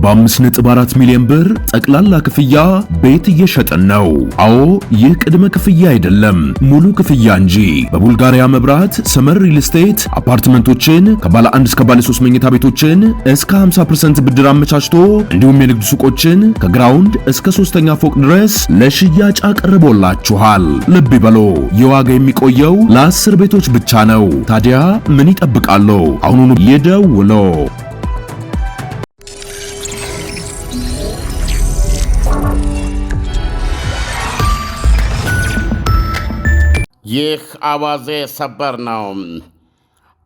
በ5.4 ሚሊዮን ብር ጠቅላላ ክፍያ ቤት እየሸጥን ነው። አዎ ይህ ቅድመ ክፍያ አይደለም፣ ሙሉ ክፍያ እንጂ። በቡልጋሪያ መብራት ሰመር ሪል ስቴት አፓርትመንቶችን ከባለ 1 እስከ ባለ 3 መኝታ ቤቶችን እስከ 50% ብድር አመቻችቶ እንዲሁም የንግድ ሱቆችን ከግራውንድ እስከ 3ኛ ፎቅ ድረስ ለሽያጭ አቅርቦላችኋል። ልብ ይበሉ፣ የዋጋ የሚቆየው ለ10 ቤቶች ብቻ ነው። ታዲያ ምን ይጠብቃሉ? አሁኑኑ ይደውሉ። ይህ አዋዜ ሰበር ነው።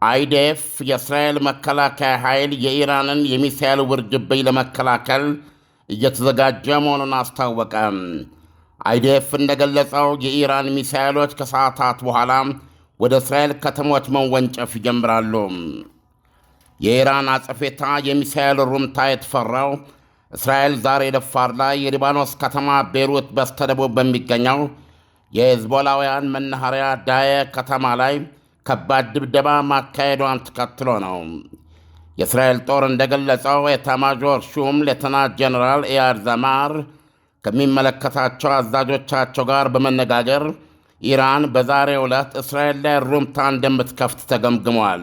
አይዲኤፍ የእስራኤል መከላከያ ኃይል የኢራንን የሚሳኤል ውርጅብኝ ለመከላከል እየተዘጋጀ መሆኑን አስታወቀ። አይዲኤፍ እንደገለጸው የኢራን ሚሳኤሎች ከሰዓታት በኋላ ወደ እስራኤል ከተሞች መንወንጨፍ ይጀምራሉ። የኢራን አጸፌታ የሚሳኤል ሩምታ የተፈራው እስራኤል ዛሬ ረፋድ ላይ የሊባኖስ ከተማ ቤይሩት በስተደቡብ በሚገኘው የሄዝቦላውያን መናኸሪያ ዳየ ከተማ ላይ ከባድ ድብደባ ማካሄዷን ተከትሎ ነው። የእስራኤል ጦር እንደገለጸው ኤታማዦር ሹም ሌተናንት ጀነራል ኢያድ ዛማር ከሚመለከታቸው አዛዦቻቸው ጋር በመነጋገር ኢራን በዛሬው ዕለት እስራኤል ላይ ሩምታ እንደምትከፍት ተገምግሟል።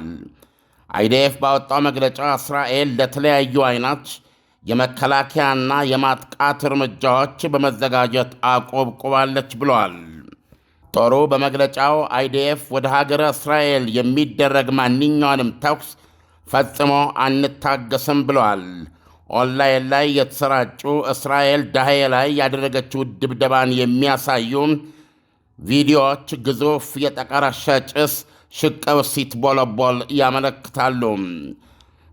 አይዲኤፍ ባወጣው መግለጫ እስራኤል ለተለያዩ አይነት የመከላከያና የማጥቃት እርምጃዎች በመዘጋጀት አቆብቁባለች ብሏል። ጦሩ በመግለጫው አይዲኤፍ ወደ ሀገረ እስራኤል የሚደረግ ማንኛውንም ተኩስ ፈጽሞ አንታገስም ብለዋል። ኦንላይን ላይ የተሰራጩ እስራኤል ዳሄ ላይ ያደረገችው ድብደባን የሚያሳዩ ቪዲዮዎች ግዙፍ የጠቀረሸ ጭስ ሽቅብ ሲትቦለቦል ያመለክታሉ።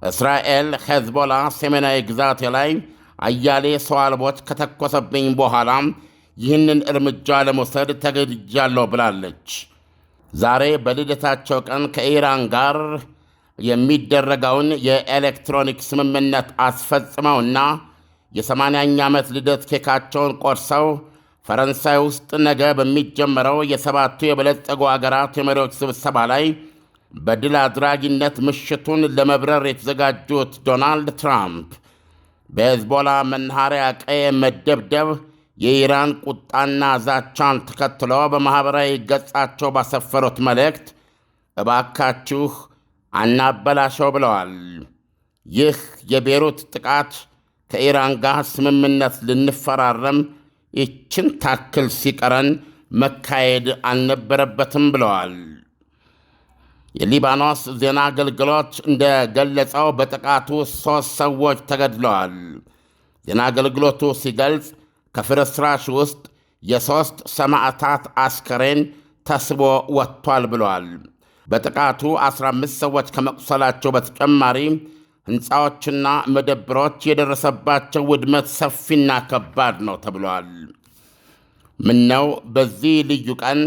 እስራኤል ሄዝቦላ ሰሜናዊ ግዛቴ ላይ አያሌ ሰው አልቦች ከተኮሰብኝ በኋላ ይህንን እርምጃ ለመውሰድ ተገድጃለሁ ብላለች። ዛሬ በልደታቸው ቀን ከኢራን ጋር የሚደረገውን የኤሌክትሮኒክ ስምምነት አስፈጽመውና የ80ኛ ዓመት ልደት ኬካቸውን ቆርሰው ፈረንሳይ ውስጥ ነገ በሚጀመረው የሰባቱ የበለጸጉ አገራት የመሪዎች ስብሰባ ላይ በድል አድራጊነት ምሽቱን ለመብረር የተዘጋጁት ዶናልድ ትራምፕ በሄዝቦላ መናኸሪያ ቀይ መደብደብ የኢራን ቁጣና ዛቻን ተከትሎ በማኅበራዊ ገጻቸው ባሰፈሩት መልእክት እባካችሁ አናበላሸው ብለዋል። ይህ የቤይሩት ጥቃት ከኢራን ጋር ስምምነት ልንፈራረም ይችን ታክል ሲቀረን መካሄድ አልነበረበትም ብለዋል። የሊባኖስ ዜና አገልግሎት እንደገለጸው በጥቃቱ 3 ሰዎች ተገድለዋል። ዜና አገልግሎቱ ሲገልጽ ከፍርስራሽ ውስጥ የ3 ሰማዕታት አስከሬን ተስቦ ወጥቷል ብለዋል። በጥቃቱ 15 ሰዎች ከመቁሰላቸው በተጨማሪ ሕንፃዎችና መደብሮች የደረሰባቸው ውድመት ሰፊና ከባድ ነው ተብሏል። ምነው በዚህ ልዩ ቀን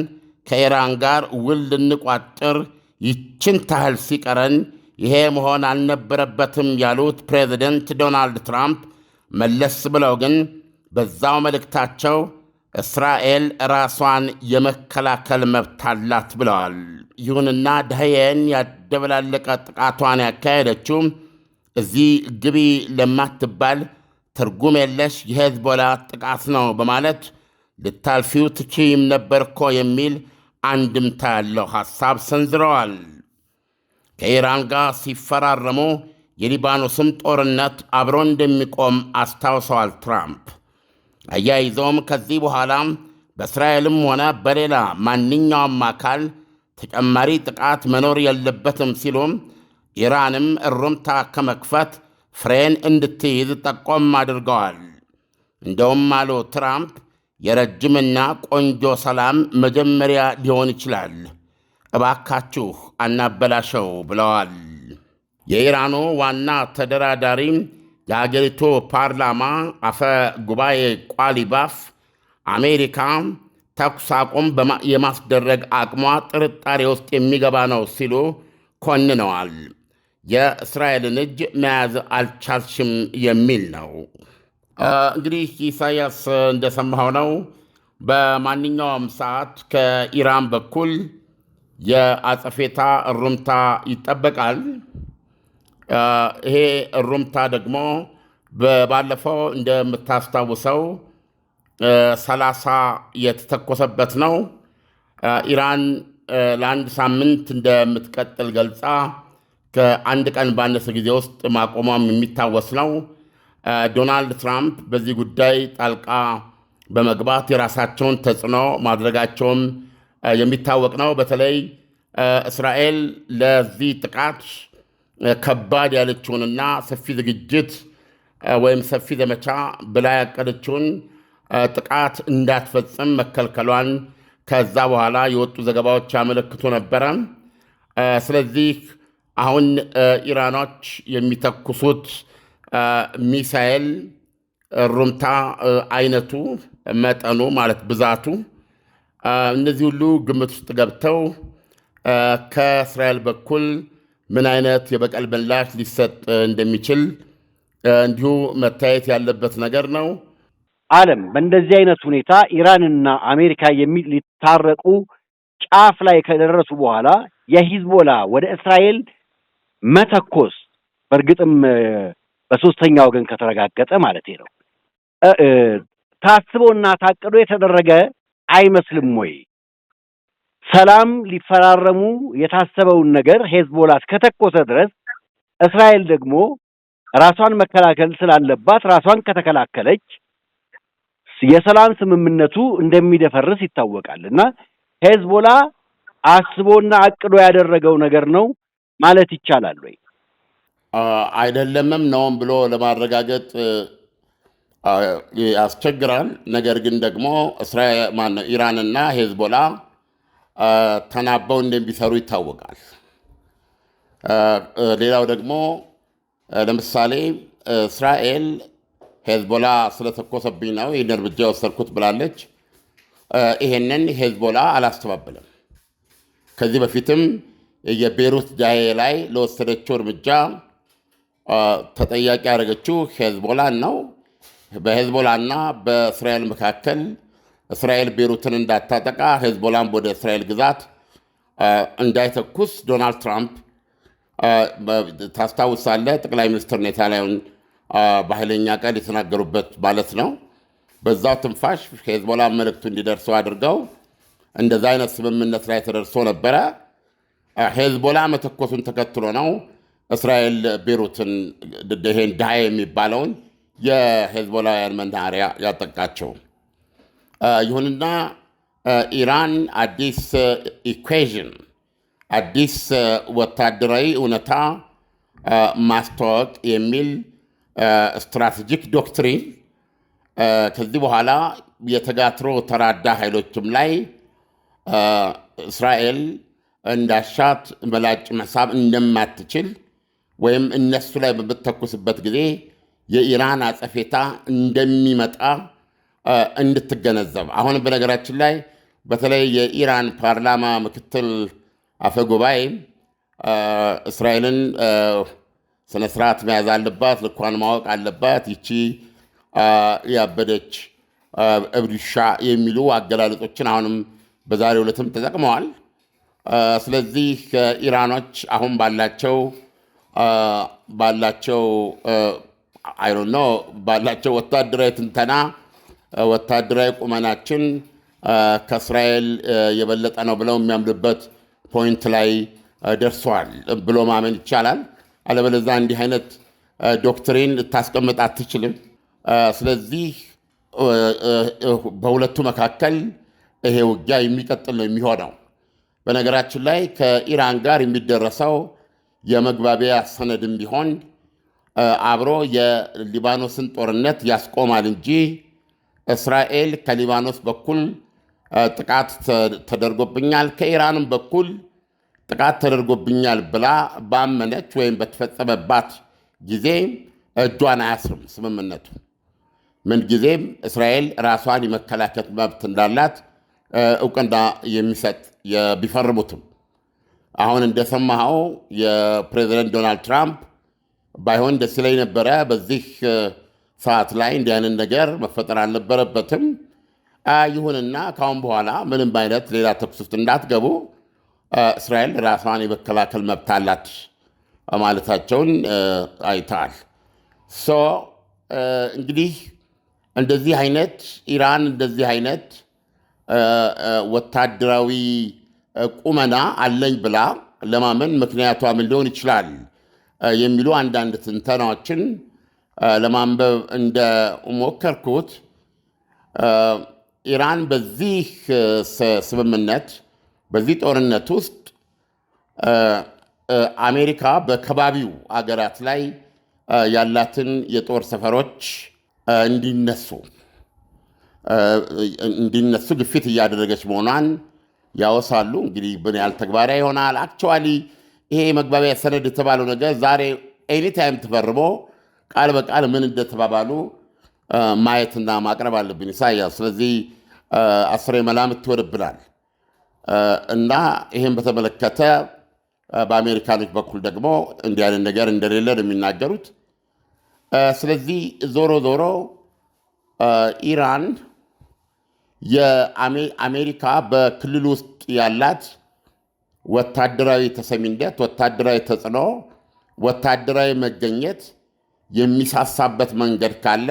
ከኢራን ጋር ውል ልንቋጥር ይችን ታህል ሲቀረን ይሄ መሆን አልነበረበትም ያሉት ፕሬዚደንት ዶናልድ ትራምፕ መለስ ብለው ግን በዛው መልእክታቸው እስራኤል ራሷን የመከላከል መብት አላት ብለዋል። ይሁንና ዳሄን ያደበላለቀ ጥቃቷን ያካሄደችው እዚህ ግቢ ለማትባል ትርጉም የለሽ የሄዝቦላ ጥቃት ነው በማለት ልታልፊው ትችይም ነበር እኮ የሚል አንድምታ ያለው ሐሳብ ሰንዝረዋል። ከኢራን ጋር ሲፈራረሙ የሊባኖስም ጦርነት አብሮ እንደሚቆም አስታውሰዋል ትራምፕ። አያይዘውም ከዚህ በኋላ በእስራኤልም ሆነ በሌላ ማንኛውም አካል ተጨማሪ ጥቃት መኖር የለበትም ሲሉም ኢራንም እሩምታ ከመክፈት ፍሬን እንድትይዝ ጠቆም አድርገዋል። እንደውም አሉ ትራምፕ የረጅምና ቆንጆ ሰላም መጀመሪያ ሊሆን ይችላል፣ እባካችሁ አናበላሸው ብለዋል። የኢራኑ ዋና ተደራዳሪ የአገሪቱ ፓርላማ አፈ ጉባኤ ቋሊባፍ አሜሪካ ተኩስ አቁም የማስደረግ አቅሟ ጥርጣሬ ውስጥ የሚገባ ነው ሲሉ ኮንነዋል። የእስራኤልን እጅ መያዝ አልቻልሽም የሚል ነው። እንግዲህ ኢሳያስ እንደሰማኸው ነው። በማንኛውም ሰዓት ከኢራን በኩል የአጸፌታ እሩምታ ይጠበቃል። ይሄ እሩምታ ደግሞ ባለፈው እንደምታስታውሰው 30 የተተኮሰበት ነው። ኢራን ለአንድ ሳምንት እንደምትቀጥል ገልጻ ከአንድ ቀን ባነሰ ጊዜ ውስጥ ማቆሟም የሚታወስ ነው። ዶናልድ ትራምፕ በዚህ ጉዳይ ጣልቃ በመግባት የራሳቸውን ተጽዕኖ ማድረጋቸውም የሚታወቅ ነው። በተለይ እስራኤል ለዚህ ጥቃት ከባድ ያለችውንና ሰፊ ዝግጅት ወይም ሰፊ ዘመቻ ብላ ያቀደችውን ጥቃት እንዳትፈጽም መከልከሏን ከዛ በኋላ የወጡ ዘገባዎች ያመለክቱ ነበረ። ስለዚህ አሁን ኢራኖች የሚተኩሱት ሚሳኤል ሩምታ አይነቱ፣ መጠኑ ማለት ብዛቱ፣ እነዚህ ሁሉ ግምት ውስጥ ገብተው ከእስራኤል በኩል ምን አይነት የበቀል ምላሽ ሊሰጥ እንደሚችል እንዲሁ መታየት ያለበት ነገር ነው። ዓለም በእንደዚህ አይነት ሁኔታ ኢራንና አሜሪካ ሊታረቁ ጫፍ ላይ ከደረሱ በኋላ የሂዝቦላ ወደ እስራኤል መተኮስ በእርግጥም በሶስተኛ ወገን ከተረጋገጠ ማለት ነው ታስቦና ታቅዶ የተደረገ አይመስልም ወይ? ሰላም ሊፈራረሙ የታሰበውን ነገር ሂዝቦላ እስከተኮሰ ድረስ እስራኤል ደግሞ ራሷን መከላከል ስላለባት ራሷን ከተከላከለች የሰላም ስምምነቱ እንደሚደፈርስ ይታወቃል እና ሂዝቦላ አስቦና አቅዶ ያደረገው ነገር ነው ማለት ይቻላል ወይ? አይደለምም ነውም ብሎ ለማረጋገጥ ያስቸግራል። ነገር ግን ደግሞ ኢራንና ሂዝቦላ ተናበው እንደሚሰሩ ይታወቃል። ሌላው ደግሞ ለምሳሌ እስራኤል ሂዝቦላ ስለተኮሰብኝ ነው ይህን እርምጃ የወሰድኩት ብላለች። ይሄንን ሂዝቦላ አላስተባበለም። ከዚህ በፊትም የቤሩት ዳዬ ላይ ለወሰደችው እርምጃ ተጠያቂ ያደረገችው ሂዝቦላን ነው። በሂዝቦላና በእስራኤል መካከል እስራኤል ቤሩትን እንዳታጠቃ ሂዝቦላን ወደ እስራኤል ግዛት እንዳይተኩስ ዶናልድ ትራምፕ ታስታውሳለህ፣ ጠቅላይ ሚኒስትር ኔታንያሁን በኃይለኛ ቃል የተናገሩበት ማለት ነው። በዛው ትንፋሽ ሂዝቦላ መልእክቱ እንዲደርሰው አድርገው እንደዛ አይነት ስምምነት ላይ ተደርሶ ነበረ። ሂዝቦላ መተኮሱን ተከትሎ ነው እስራኤል ቤሩትን ይሄን ዳዬ የሚባለውን የሂዝቦላውያን መናኸሪያ ያጠቃቸው። ይሁንና ኢራን አዲስ ኢኩዌዥን አዲስ ወታደራዊ እውነታ ማስተዋወቅ የሚል ስትራቴጂክ ዶክትሪን ከዚህ በኋላ የተጋትሮ ተራዳ ኃይሎችም ላይ እስራኤል እንዳሻት መላጭ መሳብ እንደማትችል ወይም እነሱ ላይ በምትተኩስበት ጊዜ የኢራን አጸፌታ እንደሚመጣ እንድትገነዘብ። አሁን በነገራችን ላይ በተለይ የኢራን ፓርላማ ምክትል አፈጉባኤ እስራኤልን ስነ ስርዓት መያዝ አለባት፣ ልኳን ማወቅ አለባት፣ ይቺ ያበደች እብድሻ የሚሉ አገላለጾችን አሁንም በዛሬው ዕለትም ተጠቅመዋል። ስለዚህ ኢራኖች አሁን ባላቸው ወታደራዊ ትንተና ወታደራዊ ቁመናችን ከእስራኤል የበለጠ ነው ብለው የሚያምኑበት ፖይንት ላይ ደርሰዋል ብሎ ማመን ይቻላል። አለበለዚያ እንዲህ አይነት ዶክትሪን ልታስቀምጥ አትችልም። ስለዚህ በሁለቱ መካከል ይሄ ውጊያ የሚቀጥል ነው የሚሆነው። በነገራችን ላይ ከኢራን ጋር የሚደረሰው የመግባቢያ ሰነድም ቢሆን አብሮ የሊባኖስን ጦርነት ያስቆማል እንጂ እስራኤል ከሊባኖስ በኩል ጥቃት ተደርጎብኛል፣ ከኢራንም በኩል ጥቃት ተደርጎብኛል ብላ ባመነች ወይም በተፈጸመባት ጊዜ እጇን አያስርም ስምምነቱ። ምንጊዜም እስራኤል ራሷን የመከላከል መብት እንዳላት እውቅና የሚሰጥ ቢፈርሙትም አሁን እንደሰማኸው የፕሬዚደንት ዶናልድ ትራምፕ ባይሆን ደስ ይለኝ ነበረ፣ በዚህ ሰዓት ላይ እንዲህ አይነት ነገር መፈጠር አልነበረበትም። ይሁንና ካሁን በኋላ ምንም አይነት ሌላ ተኩስ ውስጥ እንዳትገቡ እስራኤል ራሷን የመከላከል መብት አላት ማለታቸውን አይተዋል። እንግዲህ እንደዚህ አይነት ኢራን እንደዚህ አይነት ወታደራዊ ቁመና አለኝ ብላ ለማመን ምክንያቷ ምን ሊሆን ይችላል የሚሉ አንዳንድ ትንተናዎችን ለማንበብ እንደሞከርኩት ኢራን በዚህ ስምምነት በዚህ ጦርነት ውስጥ አሜሪካ በከባቢው አገራት ላይ ያላትን የጦር ሰፈሮች እንዲነሱ ግፊት እያደረገች መሆኗን ያወሳሉ። እንግዲህ ምን ያህል ተግባራዊ ይሆናል? አክቹዋሊ ይሄ መግባቢያ ሰነድ የተባለው ነገር ዛሬ ኤኒታይም ተፈርሞ ቃል በቃል ምን እንደተባባሉ ማየትና ማቅረብ አለብን ኢሳያስ። ስለዚህ አስሬ መላምት ይወርብናል እና ይህን በተመለከተ በአሜሪካኖች በኩል ደግሞ እንዲህ አይነት ነገር እንደሌለ ነው የሚናገሩት። ስለዚህ ዞሮ ዞሮ ኢራን የአሜሪካ በክልል ውስጥ ያላት ወታደራዊ ተሰሚነት፣ ወታደራዊ ተጽዕኖ፣ ወታደራዊ መገኘት የሚሳሳበት መንገድ ካለ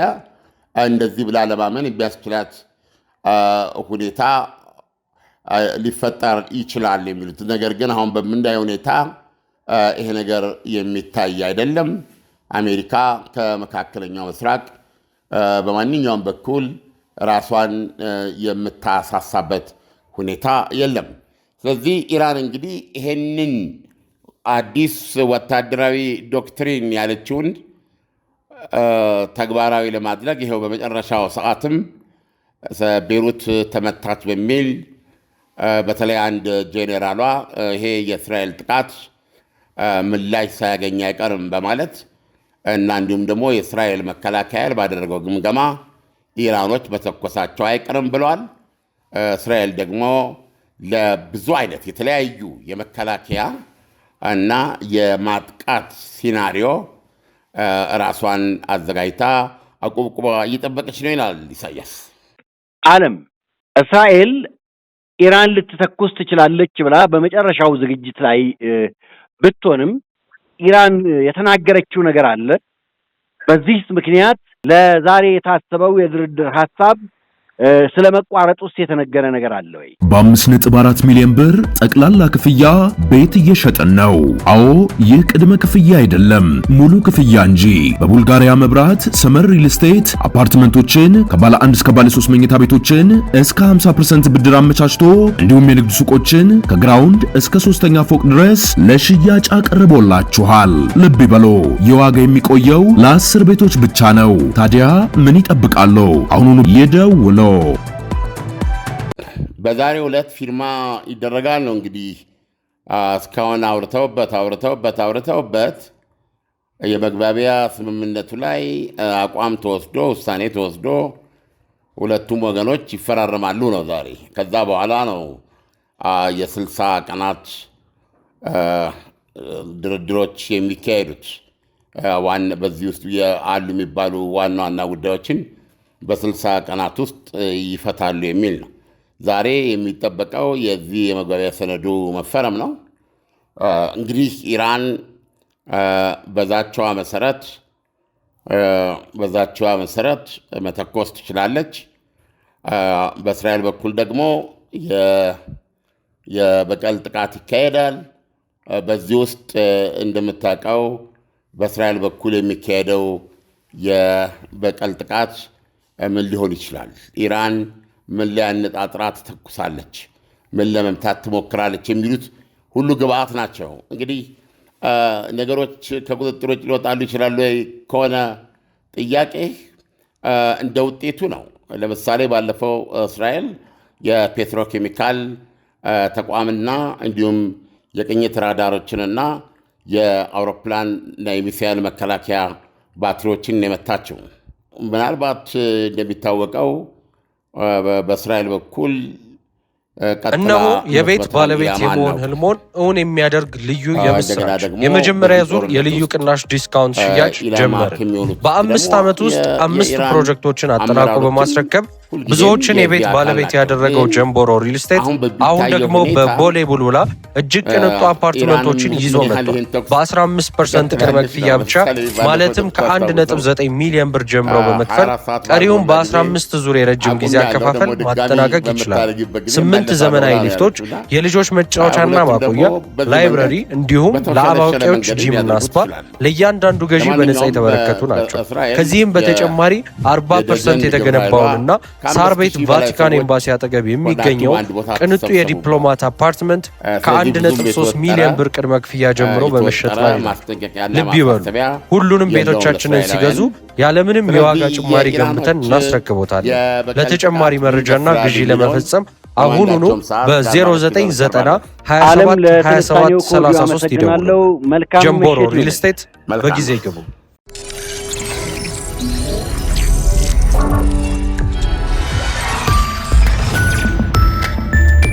እንደዚህ ብላ ለማመን የሚያስችላት ሁኔታ ሊፈጠር ይችላል የሚሉት ነገር ግን አሁን በምናየው ሁኔታ ይሄ ነገር የሚታይ አይደለም። አሜሪካ ከመካከለኛው ምስራቅ በማንኛውም በኩል ራሷን የምታሳሳበት ሁኔታ የለም። ስለዚህ ኢራን እንግዲህ ይሄንን አዲስ ወታደራዊ ዶክትሪን ያለችውን ተግባራዊ ለማድረግ ይኸው በመጨረሻው ሰዓትም ቤሩት ተመታች በሚል በተለይ አንድ ጄኔራሏ ይሄ የእስራኤል ጥቃት ምላሽ ሳያገኝ አይቀርም በማለት እና እንዲሁም ደግሞ የእስራኤል መከላከያ ባደረገው ግምገማ ኢራኖች በተኮሳቸው አይቀርም ብለዋል። እስራኤል ደግሞ ለብዙ አይነት የተለያዩ የመከላከያ እና የማጥቃት ሲናሪዮ ራሷን አዘጋጅታ አቁብቁባ እየጠበቀች ነው ይላል ኢሳያስ። ዓለም እስራኤል ኢራን ልትተኩስ ትችላለች ብላ በመጨረሻው ዝግጅት ላይ ብትሆንም ኢራን የተናገረችው ነገር አለ። በዚህ ምክንያት ለዛሬ የታሰበው የድርድር ሐሳብ ስለመቋረጥ ውስጥ የተነገረ ነገር አለ ወይ? በ5.4 ሚሊዮን ብር ጠቅላላ ክፍያ ቤት እየሸጥን ነው። አዎ ይህ ቅድመ ክፍያ አይደለም፣ ሙሉ ክፍያ እንጂ። በቡልጋሪያ መብራት ሰመር ሪል ስቴት አፓርትመንቶችን ከባለ 1 እስከ ባለ 3 መኝታ ቤቶችን እስከ 50% ብድር አመቻችቶ እንዲሁም የንግድ ሱቆችን ከግራውንድ እስከ 3ኛ ፎቅ ድረስ ለሽያጭ አቅርቦላችኋል። ልብ ይበሉ፣ የዋጋ የሚቆየው ለ10 ቤቶች ብቻ ነው። ታዲያ ምን ይጠብቃሉ? አሁኑኑ ይደውሉ። በዛሬው ዕለት ፊርማ ይደረጋል ነው እንግዲህ እስካሁን አውርተውበት የመግባቢያ ስምምነቱ ላይ አቋም ተወስዶ ውሳኔ ተወስዶ ሁለቱም ወገኖች ይፈራረማሉ ነው ዛሬ። ከዛ በኋላ ነው የ60 ቀናት ድርድሮች የሚካሄዱት። በዚህ ውስጥ አሉ የሚባሉ ዋና ዋና ጉዳዮችን በ60 ቀናት ውስጥ ይፈታሉ የሚል ነው። ዛሬ የሚጠበቀው የዚህ የመግባቢያ ሰነዱ መፈረም ነው። እንግዲህ ኢራን በዛቸዋ መሰረት መተኮስ ትችላለች። በእስራኤል በኩል ደግሞ የበቀል ጥቃት ይካሄዳል። በዚህ ውስጥ እንደምታውቀው በእስራኤል በኩል የሚካሄደው የበቀል ጥቃት ምን ሊሆን ይችላል? ኢራን ምን ሊያነጣጥራ ትተኩሳለች? ምን ለመምታት ትሞክራለች? የሚሉት ሁሉ ግብአት ናቸው። እንግዲህ ነገሮች ከቁጥጥር ውጭ ሊወጣሉ ይችላሉ ከሆነ ጥያቄ እንደ ውጤቱ ነው። ለምሳሌ ባለፈው እስራኤል የፔትሮኬሚካል ተቋምና እንዲሁም የቅኝት ራዳሮችንና የአውሮፕላንና የሚሳይል መከላከያ ባትሪዎችን የመታቸው። ምናልባት እንደሚታወቀው በእስራኤል በኩል እነሆ የቤት ባለቤት የመሆን ህልሞን እውን የሚያደርግ ልዩ የምስራች የመጀመሪያ ዙር የልዩ ቅናሽ ዲስካውንት ሽያጭ ጀመረ። በ5 ዓመት ውስጥ 5 ፕሮጀክቶችን አጠናቆ በማስረከብ ብዙዎችን የቤት ባለቤት ያደረገው ጀምቦሮ ሪል ስቴት አሁን ደግሞ በቦሌ ቡልቡላ እጅግ ቅንጡ አፓርትመንቶችን ይዞ መጥቷል። በ15% ቅድመ ክፍያ ብቻ ማለትም ከ1.9 ሚሊዮን ብር ጀምሮ በመክፈል ቀሪውን በ15 ዙር የረጅም ጊዜ አከፋፈል ማጠናቀቅ ይችላል። 8 ዘመናዊ ሊፍቶች፣ የልጆች መጫወቻና ማቆያ፣ ላይብረሪ እንዲሁም ለአዋቂዎች ጂምና ስፓ ለእያንዳንዱ ገዢ በነጻ የተበረከቱ ናቸው። ከዚህም በተጨማሪ 40% የተገነባውንና ሳር ቤት ቫቲካን ኤምባሲ አጠገብ የሚገኘው ቅንጡ የዲፕሎማት አፓርትመንት ከ1.3 ሚሊዮን ብር ቅድመ ክፍያ ጀምሮ በመሸጥ ላይ ነው። ልብ ይበሉ፣ ሁሉንም ቤቶቻችንን ሲገዙ ያለምንም የዋጋ ጭማሪ ገንብተን እናስረክቦታለን። ለተጨማሪ መረጃና ግዢ ለመፈጸም አሁኑኑ በ0990 27 27 33 ይደውሉ። ጀምቦሮ ሪል ስቴት በጊዜ ይገቡ።